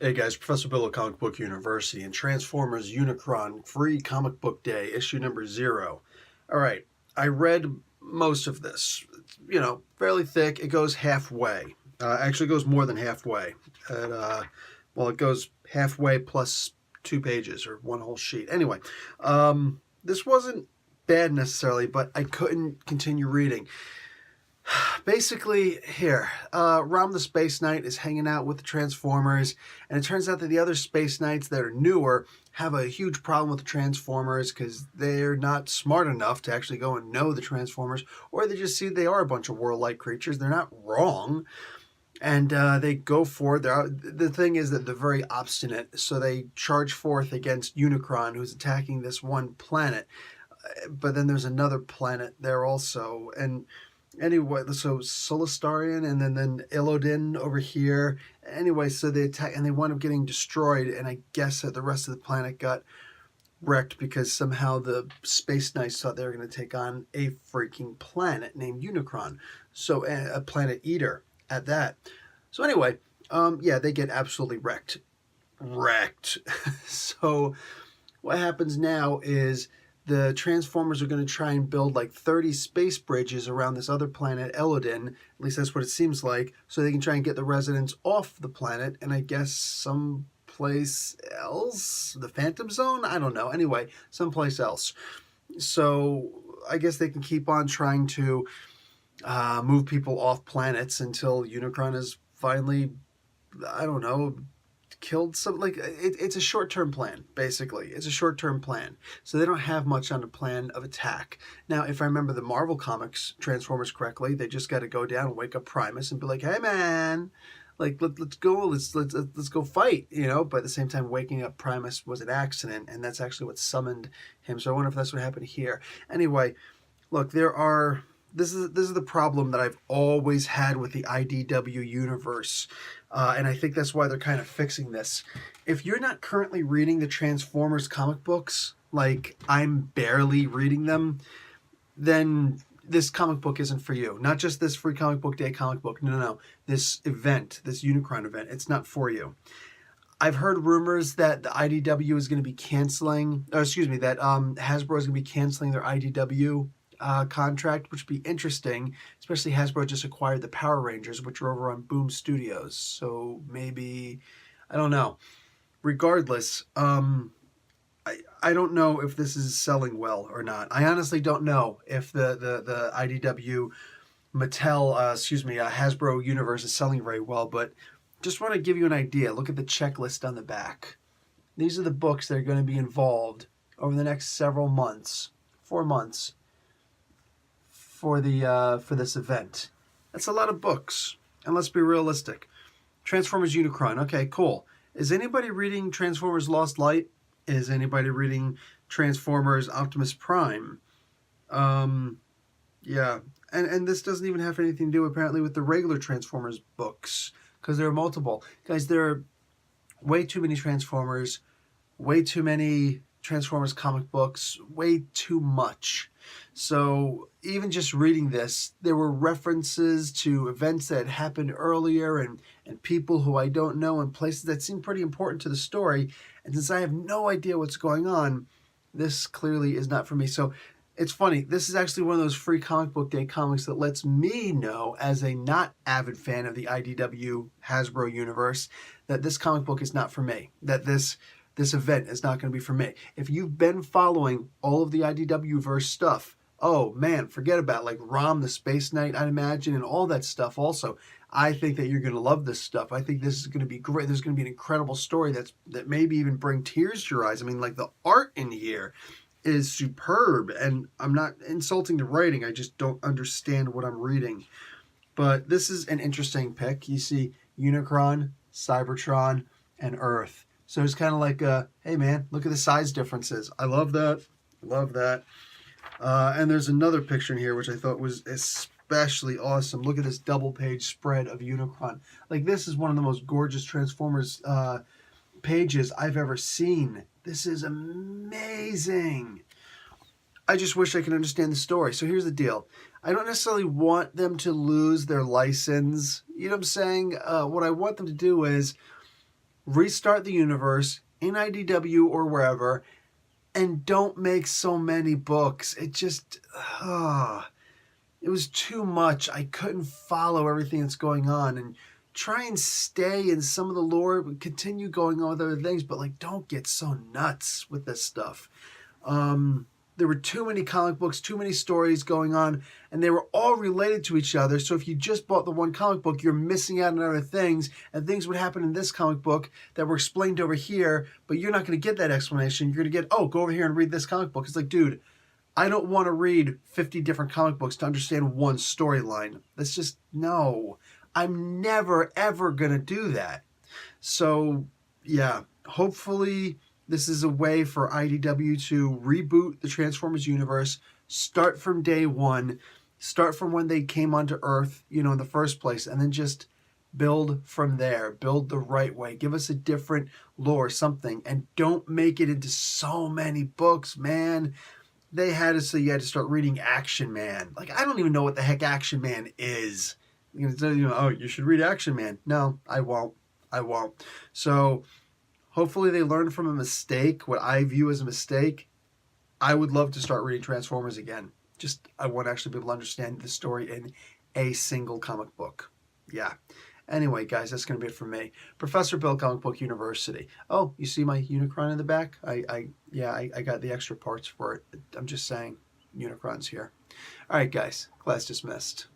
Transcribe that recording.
Hey guys, Professor Bill of Comic Book University and Transformers Unicron Free Comic Book Day, issue number 0. All right, I read most of this. Fairly thick. It goes halfway. Actually, it goes more than halfway. It goes halfway plus 2 pages or one whole sheet. Anyway, this wasn't bad necessarily, but I couldn't continue reading. Basically, here, Rom the Space Knight is hanging out with the Transformers, and it turns out that the other Space Knights that are newer have a huge problem with the Transformers because they're not smart enough to actually go and know the Transformers, or they just see they are a bunch of warlike creatures. They're not wrong, and they go for it. The thing is that they're very obstinate, so they charge forth against Unicron, who's attacking this one planet. But then there's another planet there also, and anyway, so Solistarian and then Ilodin over here. Anyway, so they attack and they wind up getting destroyed, and I guess that the rest of the planet got wrecked because somehow the Space Knights thought they were going to take on a freaking planet named Unicron. So a planet eater at that. So anyway, they get absolutely wrecked. So what happens now is the Transformers are going to try and build like 30 space bridges around this other planet, Elodin. At least that's what it seems like. So they can try and get the residents off the planet and I guess someplace else? The Phantom Zone? I don't know. Anyway, someplace else. So I guess they can keep on trying to move people off planets until Unicron is finally, I don't know, killed some, it's a short-term plan. Basically it's a short-term plan, so they don't have much on the plan of attack. Now if I remember the Marvel Comics Transformers correctly, they just got to go down and wake up Primus and be like, hey man, let's go, let's go fight, but at the same time waking up Primus was an accident, and that's actually what summoned him. So I wonder if that's what happened here. Anyway, look, this is the problem that I've always had with the IDW universe, and I think that's why they're kind of fixing this. If you're not currently reading the Transformers comic books, like I'm barely reading them, then this comic book isn't for you. Not just this Free Comic Book Day comic book. No. This event, this Unicron event, it's not for you. I've heard rumors that the IDW is going to be canceling, that Hasbro is going to be canceling their IDW contract, which would be interesting, especially Hasbro just acquired the Power Rangers, which are over on Boom Studios, so maybe, I don't know. Regardless, I don't know if this is selling well or not. I honestly don't know if the IDW Hasbro universe is selling very well, but just want to give you an idea. Look at the checklist on the back. These are the books that are going to be involved over the next several months, 4 months, for this event. That's a lot of books, and let's be realistic. Transformers Unicron, okay, cool. Is anybody reading Transformers Lost Light? Is anybody reading Transformers Optimus Prime? Yeah, and this doesn't even have anything to do apparently with the regular Transformers books, because there are multiple. Guys, there are way too many Transformers, way too many Transformers comic books, way too much. So even just reading this, there were references to events that had happened earlier and people who I don't know and places that seem pretty important to the story. And since I have no idea what's going on, this clearly is not for me. So it's funny. This is actually one of those Free Comic Book Day comics that lets me know, as a not avid fan of the IDW Hasbro universe, that this comic book is not for me. That this event is not going to be for me. If you've been following all of the IDW verse stuff, oh man, forget about like Rom the Space Knight, I'd imagine, and all that stuff also. I think that you're going to love this stuff. I think this is going to be great. There's going to be an incredible story that maybe even bring tears to your eyes. I mean, like the art in here is superb, and I'm not insulting the writing. I just don't understand what I'm reading. But this is an interesting pick. You see Unicron, Cybertron, and Earth. So it's kind of like, hey man, look at the size differences. I love that. Love that. And there's another picture in here which I thought was especially awesome. Look at this double page spread of Unicron. Like, this is one of the most gorgeous Transformers pages I've ever seen. This is amazing. I just wish I could understand the story. So here's the deal. I don't necessarily want them to lose their license. You know what I'm saying? What I want them to do is restart the universe in IDW or wherever, and don't make so many books. It just, it was too much. I couldn't follow everything that's going on, and try and stay in some of the lore, continue going on with other things, but like, don't get so nuts with this stuff. There were too many comic books, too many stories going on, and they were all related to each other. So if you just bought the one comic book, you're missing out on other things, and things would happen in this comic book that were explained over here, but you're not going to get that explanation. You're going to get, oh, go over here and read this comic book. It's like, dude, I don't want to read 50 different comic books to understand one storyline. That's just, no. I'm never, ever going to do that. So, yeah, hopefully this is a way for IDW to reboot the Transformers universe, start from day one, start from when they came onto Earth, in the first place, and then just build from there. Build the right way. Give us a different lore, something, and don't make it into so many books, man. They had us so you had to start reading Action Man. Like, I don't even know what the heck Action Man is. Oh, you should read Action Man. No, I won't. So hopefully they learn from a mistake, what I view as a mistake. I would love to start reading Transformers again. I want to actually be able to understand the story in a single comic book. Yeah. Anyway, guys, that's going to be it from me. Professor Bill, Comic Book University. Oh, you see my Unicron in the back? I got the extra parts for it. I'm just saying, Unicron's here. All right, guys, class dismissed.